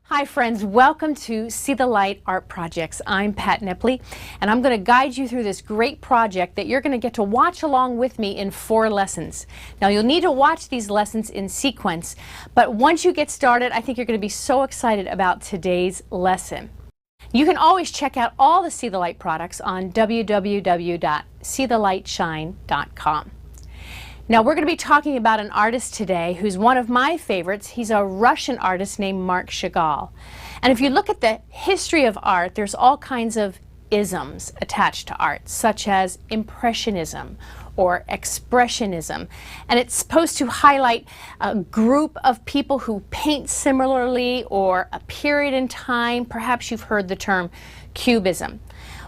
Hi friends, welcome to See the Light Art Projects. I'm Pat Nepley, and I'm going to guide you through this great project that you're going to get to watch along with me in 4 lessons. Now you'll need to watch these lessons in sequence, but once you get started, I think you're going to be so excited about today's lesson. You can always check out all the See the Light products on www.seethelightshine.com. Now we're going to be talking about an artist today who's one of my favorites. He's a Russian artist named Marc Chagall. And if you look at the history of art, there's all kinds of isms attached to art, such as Impressionism or Expressionism. And it's supposed to highlight a group of people who paint similarly or a period in time. Perhaps you've heard the term Cubism.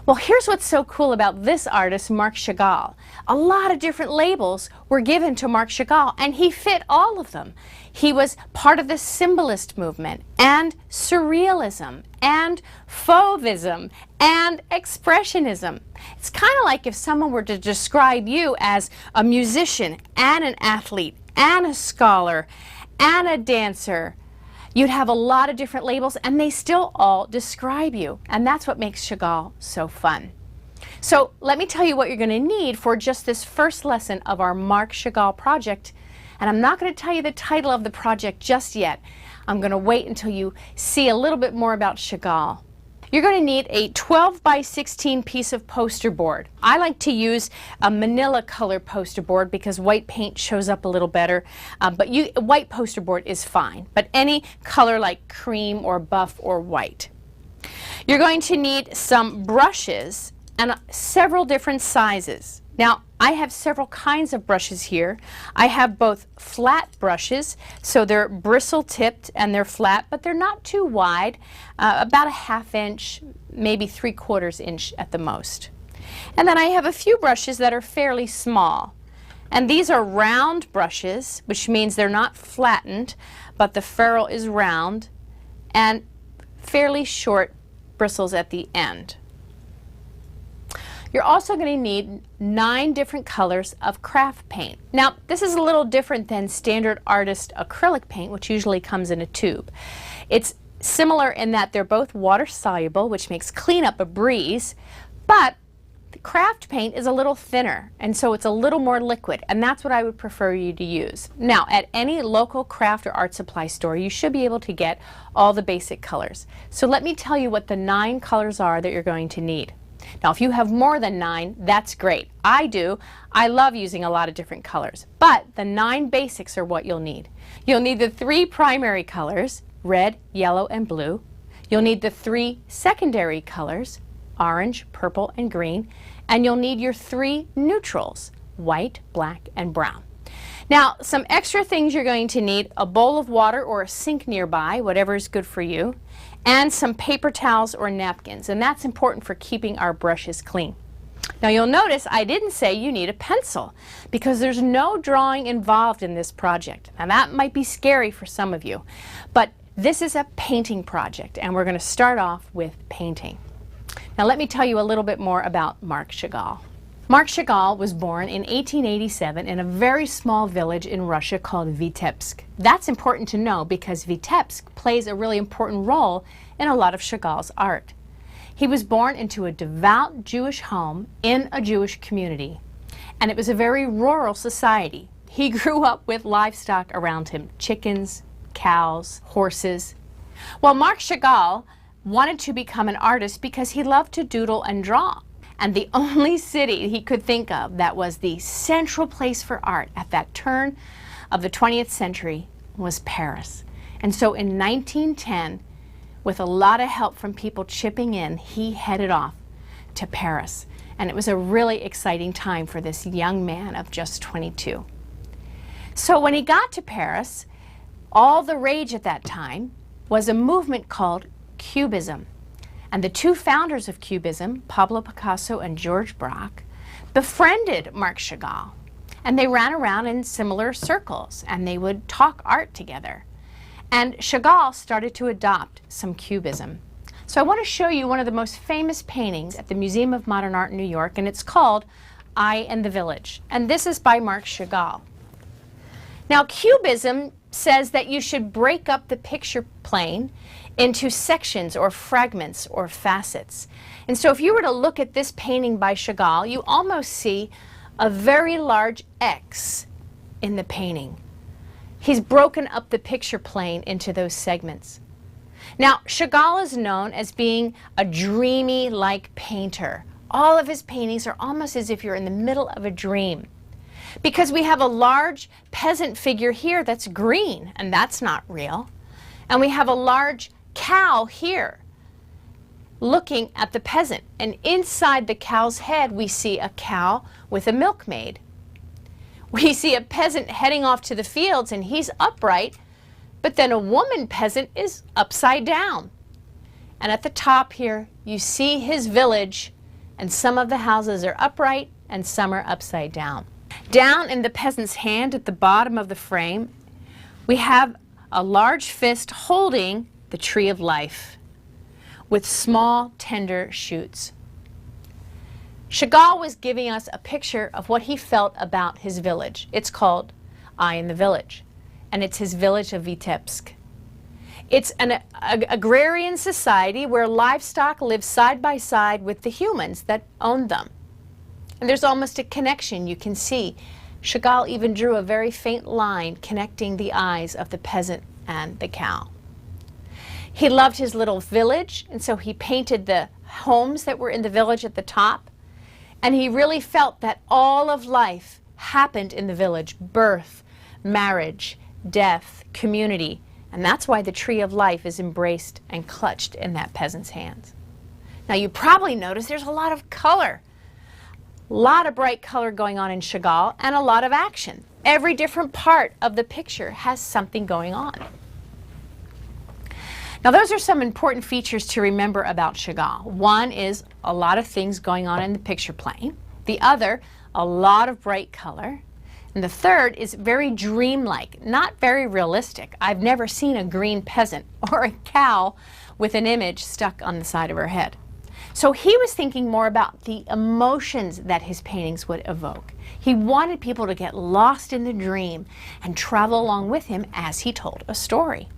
Well, here's what's so cool about this artist, Marc Chagall. A lot of different labels were given to Marc Chagall, and he fit all of them. He was part of the Symbolist movement, and Surrealism, and Fauvism, and Expressionism. It's kind of like if someone were to describe you as a musician, and an athlete, and a scholar, and a dancer. You'd have a lot of different labels, and they still all describe you. And that's what makes Chagall so fun. So let me tell you what you're going to need for just this first lesson of our Marc Chagall project. And I'm not going to tell you the title of the project just yet. I'm going to wait until you see a little bit more about Chagall. You're going to need a 12 by 16 piece of poster board. I like to use a manila color poster board because white paint shows up a little better, but white poster board is fine, but any color like cream or buff or white. You're going to need some brushes and several different sizes. Now, I have several kinds of brushes here. I have both flat brushes, so they're bristle tipped and they're flat, but they're not too wide, about a 1/2 inch, maybe 3/4 inch at the most. And then I have a few brushes that are fairly small. And these are round brushes, which means they're not flattened, but the ferrule is round and fairly short bristles at the end. You're also going to need 9 different colors of craft paint. Now, this is a little different than standard artist acrylic paint, which usually comes in a tube. It's similar in that they're both water soluble, which makes cleanup a breeze, but the craft paint is a little thinner, and so it's a little more liquid, and that's what I would prefer you to use. Now, at any local craft or art supply store, you should be able to get all the basic colors. So let me tell you what the 9 colors are that you're going to need. Now, if you have more than 9, that's great. I do. I love using a lot of different colors. But the 9 basics are what you'll need. You'll need the 3 primary colors, red, yellow, and blue. You'll need the 3 secondary colors, orange, purple, and green. And you'll need your 3 neutrals, white, black, and brown. Now, some extra things you're going to need: a bowl of water or a sink nearby, whatever is good for you, and some paper towels or napkins, and that's important for keeping our brushes clean. Now you'll notice I didn't say you need a pencil because there's no drawing involved in this project. Now that might be scary for some of you, but this is a painting project and we're going to start off with painting. Now let me tell you a little bit more about Marc Chagall. Marc Chagall was born in 1887 in a very small village in Russia called Vitebsk. That's important to know because Vitebsk plays a really important role in a lot of Chagall's art. He was born into a devout Jewish home in a Jewish community, and it was a very rural society. He grew up with livestock around him: chickens, cows, horses. Well, Marc Chagall wanted to become an artist because he loved to doodle and draw. And the only city he could think of that was the central place for art at that turn of the 20th century was Paris. And so in 1910, with a lot of help from people chipping in, he headed off to Paris. And it was a really exciting time for this young man of just 22. So when he got to Paris, all the rage at that time was a movement called Cubism. And the 2 founders of Cubism, Pablo Picasso and George Braque, befriended Marc Chagall. And they ran around in similar circles, and they would talk art together. And Chagall started to adopt some Cubism. So I want to show you one of the most famous paintings at the Museum of Modern Art in New York, and it's called I and the Village. And this is by Marc Chagall. Now, Cubism says that you should break up the picture plane into sections or fragments or facets. And so if you were to look at this painting by Chagall, you almost see a very large X in the painting. He's broken up the picture plane into those segments. Now, Chagall is known as being a dreamy-like painter. All of his paintings are almost as if you're in the middle of a dream. Because we have a large peasant figure here that's green, and that's not real. And we have a large cow here looking at the peasant. And inside the cow's head, we see a cow with a milkmaid. We see a peasant heading off to the fields, and he's upright, but then a woman peasant is upside down. And at the top here, you see his village, and some of the houses are upright and some are upside down. Down in the peasant's hand at the bottom of the frame, we have a large fist holding the tree of life with small, tender shoots. Chagall was giving us a picture of what he felt about his village. It's called I in the Village, and it's his village of Vitebsk. It's an agrarian society where livestock live side by side with the humans that own them. And there's almost a connection you can see. Chagall even drew a very faint line connecting the eyes of the peasant and the cow. He loved his little village, and so he painted the homes that were in the village at the top. And he really felt that all of life happened in the village: birth, marriage, death, community. And that's why the tree of life is embraced and clutched in that peasant's hands. Now, you probably noticed there's a lot of color. A lot of bright color going on in Chagall, and a lot of action. Every different part of the picture has something going on. Now, those are some important features to remember about Chagall. One is a lot of things going on in the picture plane. The other, a lot of bright color. And the third is very dreamlike, not very realistic. I've never seen a green peasant or a cow with an image stuck on the side of her head. So he was thinking more about the emotions that his paintings would evoke. He wanted people to get lost in the dream and travel along with him as he told a story.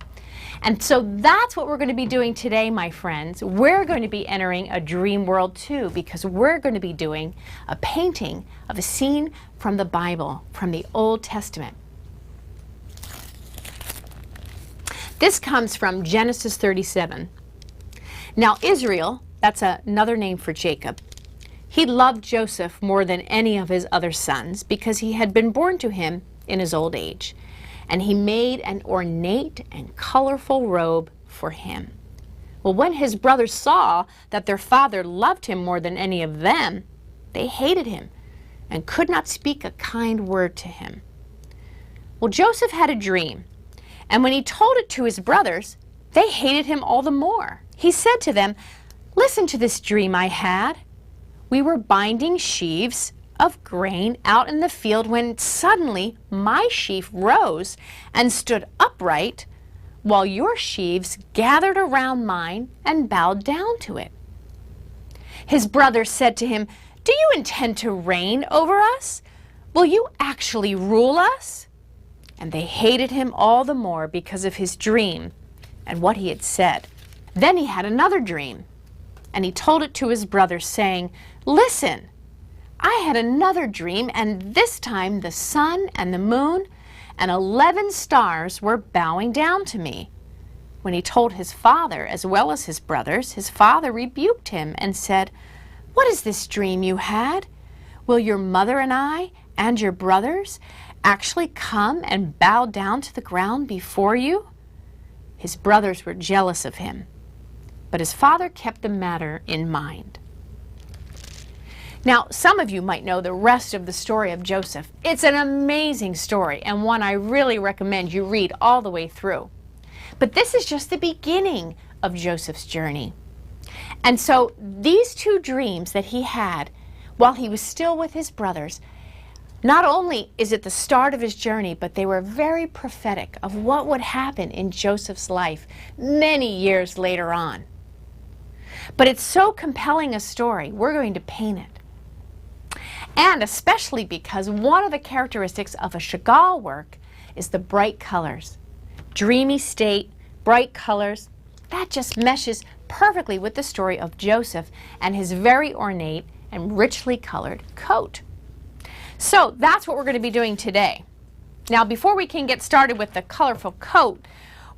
And so that's what we're going to be doing today, my friends. We're going to be entering a dream world too, because we're going to be doing a painting of a scene from the Bible, from the Old Testament. This comes from Genesis 37. Now Israel, that's another name for Jacob, he loved Joseph more than any of his other sons because he had been born to him in his old age. And he made an ornate and colorful robe for him. Well, when his brothers saw that their father loved him more than any of them, they hated him and could not speak a kind word to him. Well, Joseph had a dream, and when he told it to his brothers, they hated him all the more. He said to them, "Listen to this dream I had. We were binding sheaves of grain out in the field when suddenly my sheaf rose and stood upright while your sheaves gathered around mine and bowed down to it." His brothers said to him, "Do you intend to reign over us? Will you actually rule us?" And they hated him all the more because of his dream and what he had said. Then he had another dream, and he told it to his brothers, saying, "Listen, I had another dream, and this time the sun and the moon and 11 stars were bowing down to me." When he told his father as well as his brothers, his father rebuked him and said, "What is this dream you had? Will your mother and I and your brothers actually come and bow down to the ground before you?" His brothers were jealous of him, but his father kept the matter in mind. Now, some of you might know the rest of the story of Joseph. It's an amazing story, and one I really recommend you read all the way through. But this is just the beginning of Joseph's journey. And so these two dreams that he had while he was still with his brothers, not only is it the start of his journey, but they were very prophetic of what would happen in Joseph's life many years later on. But it's so compelling a story, we're going to paint it. And especially because one of the characteristics of a Chagall work is the bright colors. dreamy state, bright colors. That just meshes perfectly with the story of Joseph and his very ornate and richly colored coat. So that's what we're going to be doing today. Now, before we can get started with the colorful coat,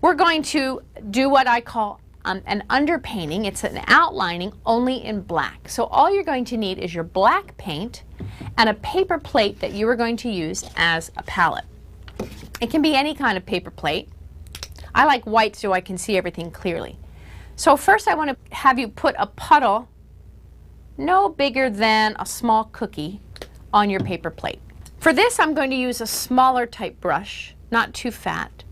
we're going to do what I call an underpainting. It's an outlining only in black. So all you're going to need is your black paint and a paper plate that you are going to use as a palette. It can be any kind of paper plate. I like white so I can see everything clearly. So first I want to have you put a puddle no bigger than a small cookie on your paper plate. For this I'm going to use a smaller type brush, not too fat.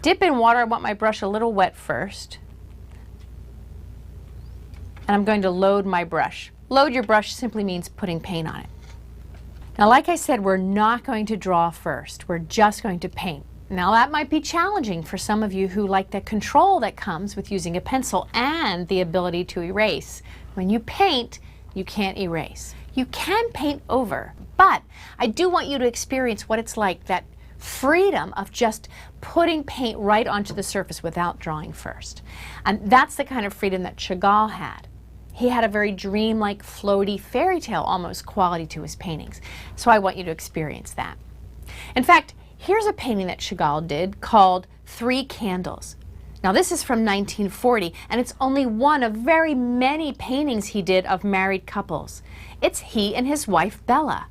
Dip in water. I want my brush a little wet first. And I'm going to load my brush. Load your brush simply means putting paint on it. Now, like I said, we're not going to draw first. We're just going to paint. Now, that might be challenging for some of you who like the control that comes with using a pencil and the ability to erase. When you paint, you can't erase. You can paint over, but I do want you to experience what it's like, that freedom of just putting paint right onto the surface without drawing first. And that's the kind of freedom that Chagall had. He had a very dreamlike, floaty, fairy tale almost quality to his paintings. So I want you to experience that. In fact, here's a painting that Chagall did called Three Candles. Now this is from 1940, and it's only one of very many paintings he did of married couples. It's he and his wife Bella.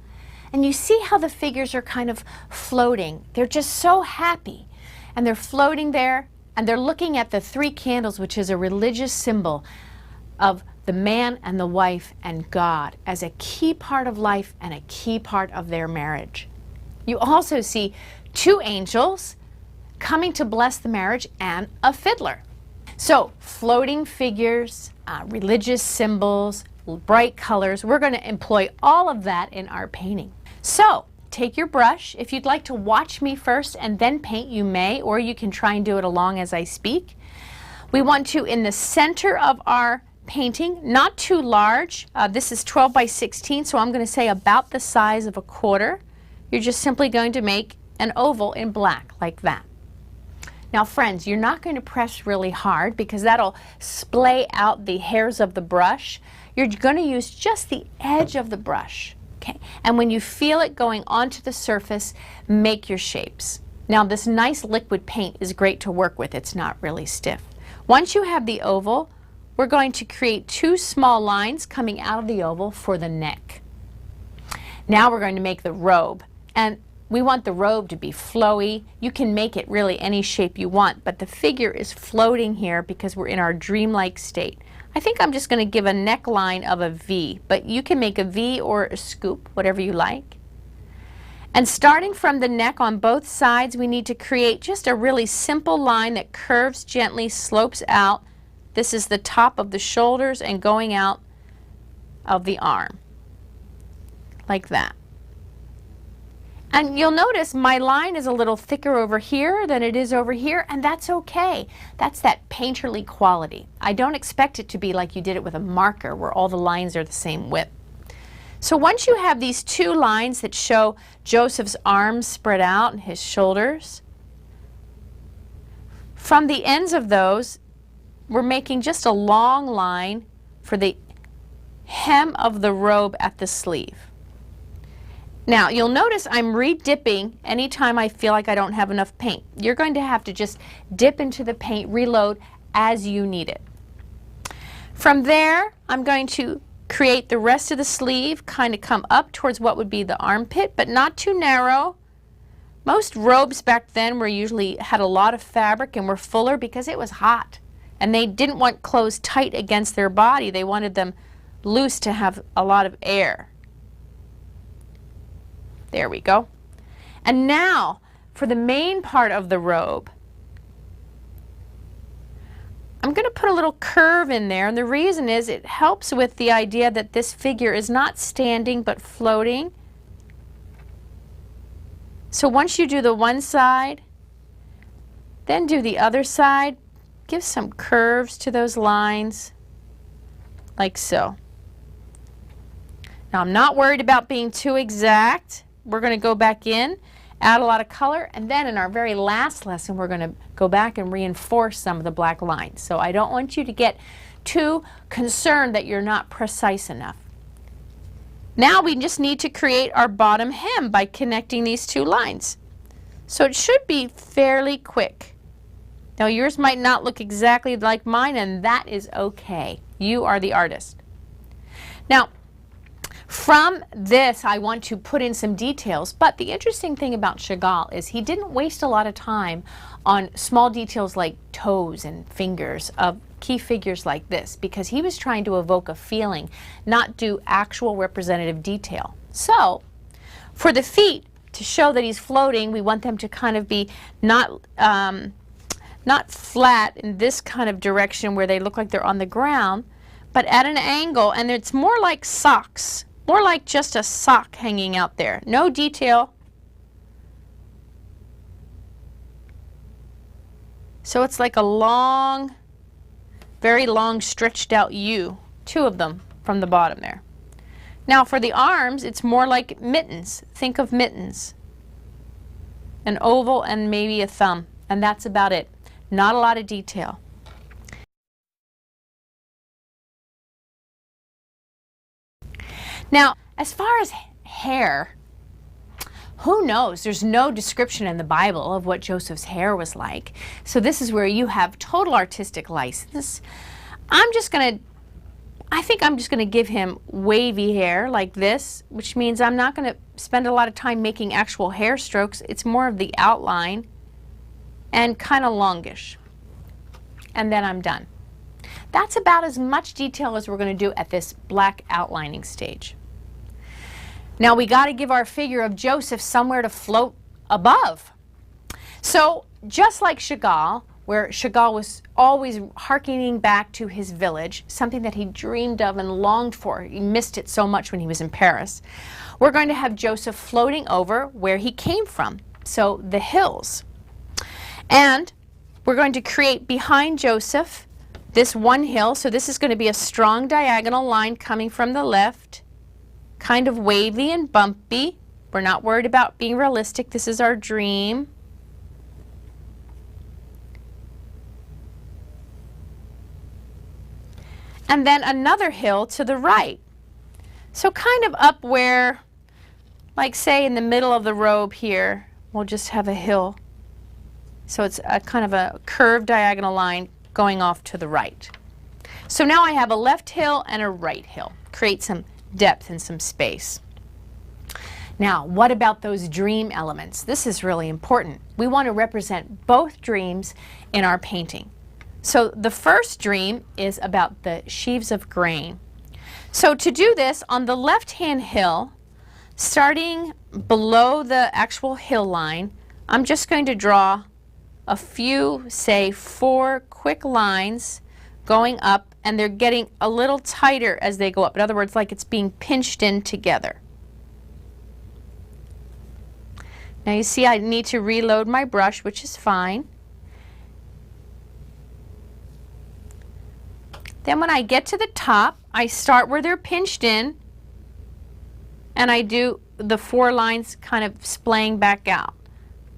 And you see how the figures are kind of floating. They're just so happy. And they're floating there, and they're looking at the three candles, which is a religious symbol of the man and the wife and God as a key part of life and a key part of their marriage. You also see two angels coming to bless the marriage and a fiddler. So floating figures, religious symbols, bright colors. We're going to employ all of that in our painting. So take your brush. If you'd like to watch me first and then paint, you may, or you can try and do it along as I speak. We want to, in the center of our painting, not too large. This is 12 by 16, so I'm going to say about the size of a quarter. You're just simply going to make an oval in black like that. Now friends, you're not going to press really hard because that'll splay out the hairs of the brush. You're going to use just the edge of the brush. Okay? And when you feel it going onto the surface, make your shapes. Now this nice liquid paint is great to work with. It's not really stiff. Once you have the oval, we're going to create two small lines coming out of the oval for the neck. Now we're going to make the robe. And we want the robe to be flowy. You can make it really any shape you want, but the figure is floating here because we're in our dreamlike state. I think I'm just going to give a neckline of a V, but you can make a V or a scoop, whatever you like. And starting from the neck on both sides, we need to create just a really simple line that curves gently, slopes out. This is the top of the shoulders and going out of the arm, like that. And you'll notice my line is a little thicker over here than it is over here, and that's okay. That's that painterly quality. I don't expect it to be like you did it with a marker where all the lines are the same width. So once you have these two lines that show Joseph's arms spread out and his shoulders, from the ends of those, we're making just a long line for the hem of the robe at the sleeve. Now, you'll notice I'm re-dipping anytime I feel like I don't have enough paint. You're going to have to just dip into the paint, reload as you need it. From there, I'm going to create the rest of the sleeve, kind of come up towards what would be the armpit, but not too narrow. Most robes back then usually had a lot of fabric and were fuller because it was hot. And they didn't want clothes tight against their body. They wanted them loose to have a lot of air. There we go. And now for the main part of the robe, I'm going to put a little curve in there, and the reason is it helps with the idea that this figure is not standing but floating. So once you do the one side, then do the other side, give some curves to those lines, like so. Now I'm not worried about being too exact. We're going to go back in add a lot of color, and then in our very last lesson we're going to go back and reinforce some of the black lines. So I don't want you to get too concerned that you're not precise enough. Now we just need to create our bottom hem by connecting these two lines. So it should be fairly quick. Now yours might not look exactly like mine, and that is okay. You are the artist. Now from this I want to put in some details, but the interesting thing about Chagall is he didn't waste a lot of time on small details like toes and fingers of key figures like this, because he was trying to evoke a feeling, not do actual representative detail. So for the feet, to show that he's floating, we want them to kind of be not flat in this kind of direction where they look like they're on the ground, but at an angle, and it's more like socks, more like just a sock hanging out there. No detail. So it's like a long, very long stretched out U, two of them from the bottom there. Now for the arms, it's more like mittens. Think of mittens. An oval and maybe a thumb, and that's about it. Not a lot of detail. Now, as far as hair, who knows? There's no description in the Bible of what Joseph's hair was like. So this is where you have total artistic license. I think I'm just going to give him wavy hair like this, which means I'm not going to spend a lot of time making actual hair strokes. It's more of the outline and kind of longish. And then I'm done. That's about as much detail as we're going to do at this black outlining stage. Now we got to give our figure of Joseph somewhere to float above. So just like Chagall, where Chagall was always hearkening back to his village, something that he dreamed of and longed for. He missed it so much when he was in Paris. We're going to have Joseph floating over where he came from, so the hills. And we're going to create behind Joseph this one hill. So this is going to be a strong diagonal line coming from the left, kind of wavy and bumpy. We're not worried about being realistic. This is our dream. And then another hill to the right. So kind of up where, like say in the middle of the robe here, we'll just have a hill. So it's a kind of a curved diagonal line going off to the right. So now I have a left hill and a right hill. Create some depth and some space. Now, what about those dream elements? This is really important. We want to represent both dreams in our painting. So the first dream is about the sheaves of grain. So to do this, on the left-hand hill, starting below the actual hill line, I'm just going to draw a few, say 4 quick lines going up, and they're getting a little tighter as they go up. In other words, like it's being pinched in together. Now you see I need to reload my brush, which is fine. Then when I get to the top, I start where they're pinched in, and I do the 4 lines kind of splaying back out.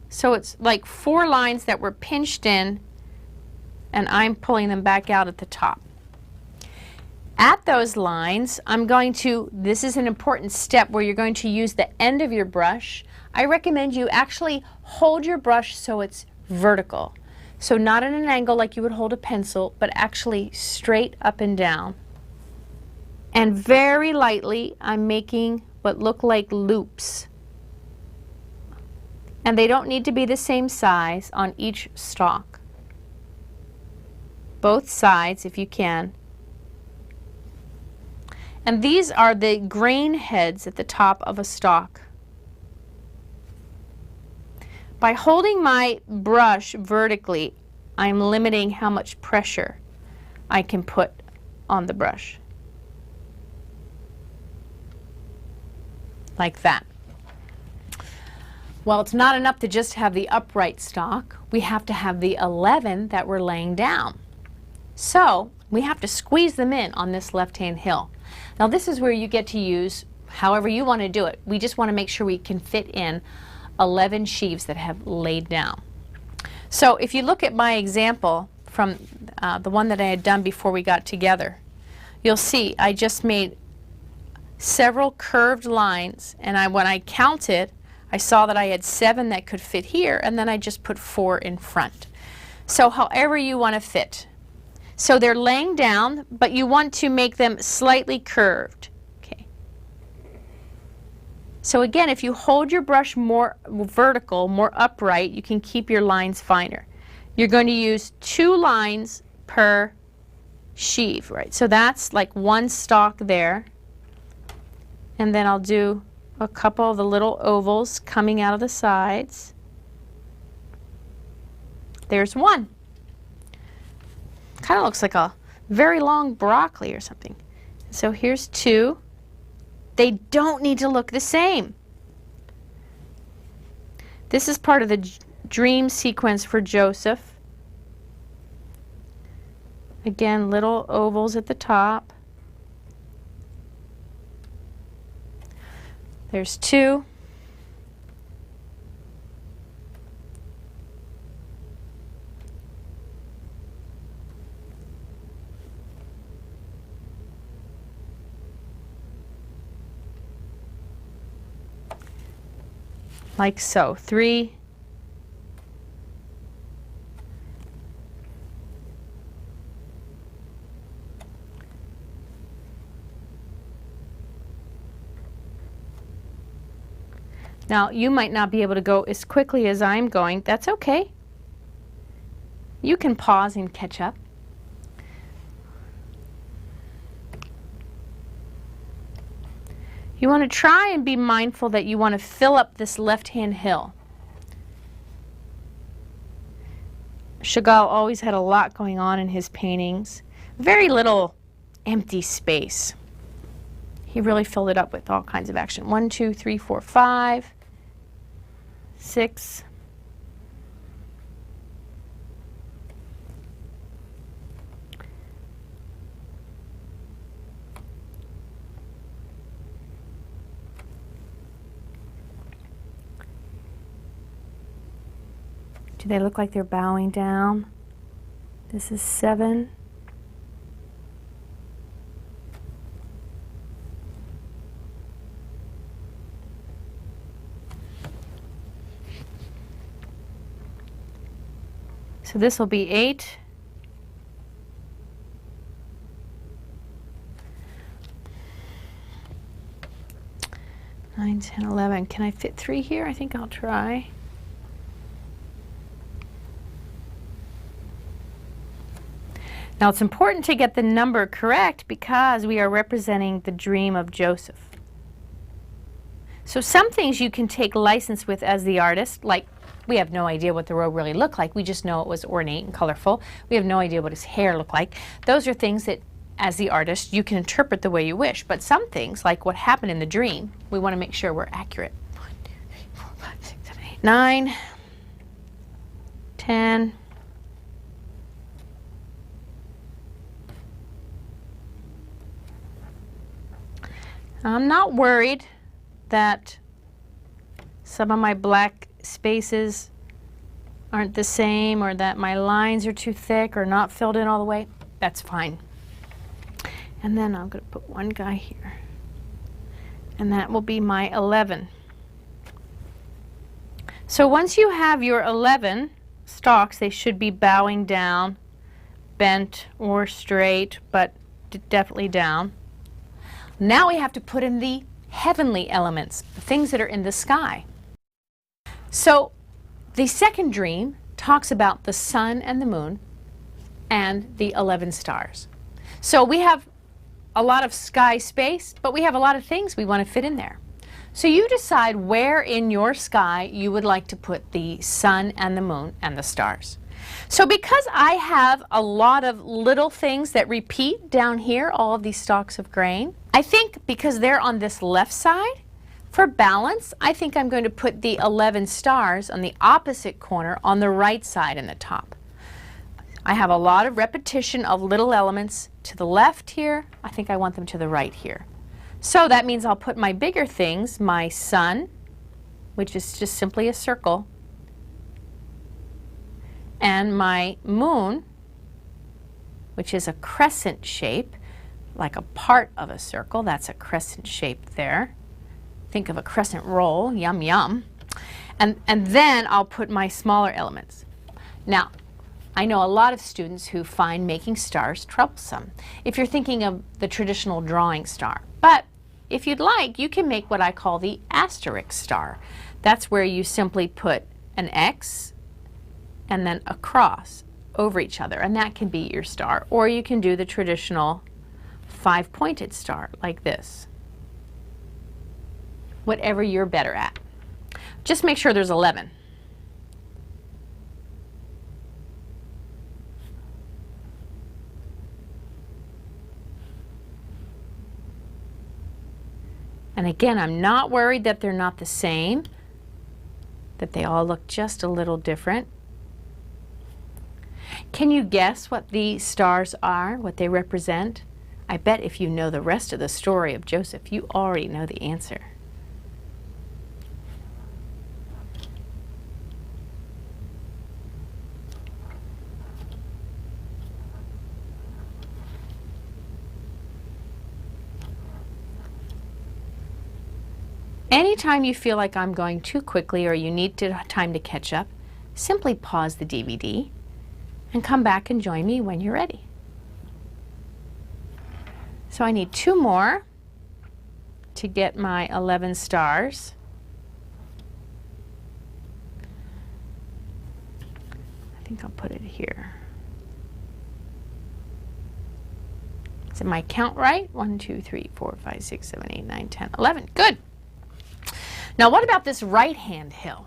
So it's like 4 lines that were pinched in, and I'm pulling them back out at the top. At those lines, I'm going to, this is an important step where you're going to use the end of your brush. I recommend you actually hold your brush so it's vertical. So not at an angle like you would hold a pencil, but actually straight up and down. And very lightly, I'm making what look like loops. And they don't need to be the same size on each stalk. Both sides, if you can. And these are the grain heads at the top of a stalk. By holding my brush vertically, I'm limiting how much pressure I can put on the brush. Like that. Well, it's not enough to just have the upright stalk. We have to have the 11 that we're laying down. So we have to squeeze them in on this left-hand hill. Now this is where you get to use however you want to do it. We just want to make sure we can fit in 11 sheaves that have laid down. So if you look at my example from the one that I had done before we got together, you'll see I just made several curved lines, and when I counted, I saw that I had 7 that could fit here, and then I just put 4 in front. So however you want to fit. So they're laying down, but you want to make them slightly curved. Okay. So again, if you hold your brush more vertical, more upright, you can keep your lines finer. You're going to use 2 lines per sheave, right? So that's like 1 stalk there. And then I'll do a couple of the little ovals coming out of the sides. There's 1. Kind of looks like a very long broccoli or something. So here's 2. They don't need to look the same. This is part of the dream sequence for Joseph. Again, little ovals at the top. There's 2. Like so. 3. Now, you might not be able to go as quickly as I'm going. That's okay. You can pause and catch up. You want to try and be mindful that you want to fill up this left-hand hill. Chagall always had a lot going on in his paintings. Very little empty space. He really filled it up with all kinds of action. 1, 2, 3, 4, 5, 6. Do they look like they're bowing down? This is 7. So this will be 8. Nine, 10, 11. Can I fit 3 here? I think I'll try. Now it's important to get the number correct because we are representing the dream of Joseph. So some things you can take license with as the artist, like we have no idea what the robe really looked like. We just know it was ornate and colorful. We have no idea what his hair looked like. Those are things that, as the artist, you can interpret the way you wish. But some things, like what happened in the dream, we want to make sure we're accurate. 1, 2, 3, 4, 5, 6, 7, 8, 9, 10. I'm not worried that some of my black spaces aren't the same or that my lines are too thick or not filled in all the way. That's fine. And then I'm going to put 1 guy here. And that will be my 11. So once you have your 11 stalks, they should be bowing down, bent or straight, but definitely down. Now we have to put in the heavenly elements, the things that are in the sky. So the second dream talks about the sun and the moon and the 11 stars. So we have a lot of sky space, but we have a lot of things we want to fit in there. So you decide where in your sky you would like to put the sun and the moon and the stars. So because I have a lot of little things that repeat down here, all of these stalks of grain, I think because they're on this left side, for balance, I think I'm going to put the 11 stars on the opposite corner on the right side in the top. I have a lot of repetition of little elements to the left here. I think I want them to the right here. So that means I'll put my bigger things, my sun which is just simply a circle, and my moon, which is a crescent shape, like a part of a circle. That's a crescent shape there. Think of a crescent roll, yum yum. And then I'll put my smaller elements. Now, I know a lot of students who find making stars troublesome if you're thinking of the traditional drawing star. But if you'd like, you can make what I call the asterisk star. That's where you simply put an X and then a cross over each other, and that can be your star. Or you can do the traditional 5-pointed star like this. Whatever you're better at. Just make sure there's 11. And again, I'm not worried that they're not the same, that they all look just a little different. Can you guess what these stars are, what they represent? I bet if you know the rest of the story of Joseph, you already know the answer. Anytime you feel like I'm going too quickly or you need time to catch up, simply pause the DVD and come back and join me when you're ready. So I need 2 more to get my 11 stars. I think I'll put it here. Is my count right? 1, 2, 3, 4, 5, 6, 7, 8, 9, 10, 11. Good. Now what about this right-hand hill?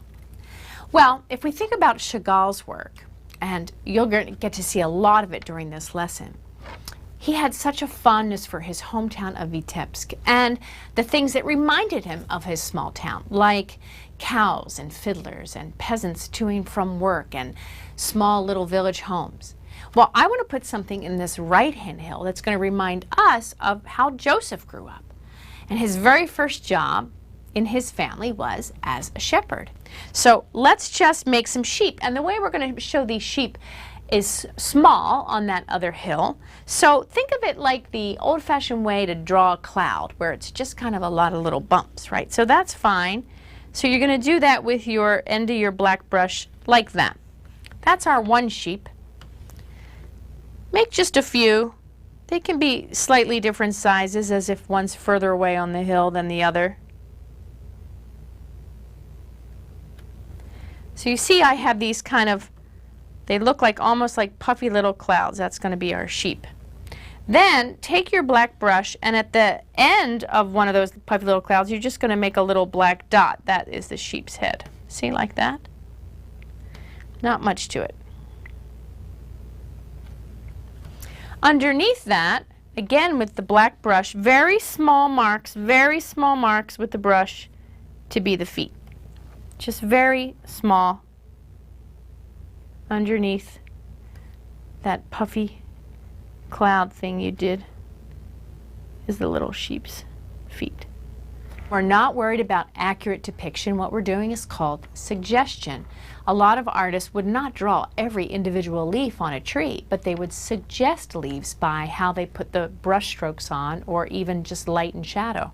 Well, if we think about Chagall's work, and you'll get to see a lot of it during this lesson, he had such a fondness for his hometown of Vitebsk and the things that reminded him of his small town, like cows and fiddlers and peasants to from work and small little village homes. Well, I want to put something in this right-hand hill that's going to remind us of how Joseph grew up. And his very first job in his family was as a shepherd. So let's just make some sheep. And the way we're going to show these sheep is small on that other hill. So think of it like the old-fashioned way to draw a cloud, where it's just kind of a lot of little bumps, right? So that's fine. So you're going to do that with your end of your black brush like that. That's our one sheep. Make just a few. They can be slightly different sizes, as if one's further away on the hill than the other. So you see I have these kind of, they look like almost like puffy little clouds. That's going to be our sheep. Then take your black brush, and at the end of one of those puffy little clouds, you're just going to make a little black dot. That is the sheep's head. See, like that? Not much to it. Underneath that, again with the black brush, very small marks with the brush to be the feet. Just very small underneath that puffy cloud thing you did is the little sheep's feet. We're not worried about accurate depiction. What we're doing is called suggestion. A lot of artists would not draw every individual leaf on a tree, but they would suggest leaves by how they put the brush strokes on, or even just light and shadow.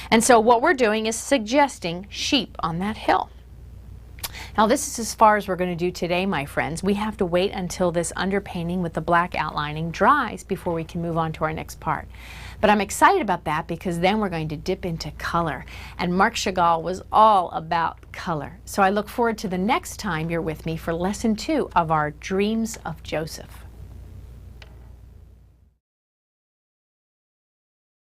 And so what we're doing is suggesting sheep on that hill. Now this is as far as we're going to do today, my friends. We have to wait until this underpainting with the black outlining dries before we can move on to our next part. But I'm excited about that because then we're going to dip into color. And Marc Chagall was all about color. So I look forward to the next time you're with me for lesson 2 of our Dreams of Joseph.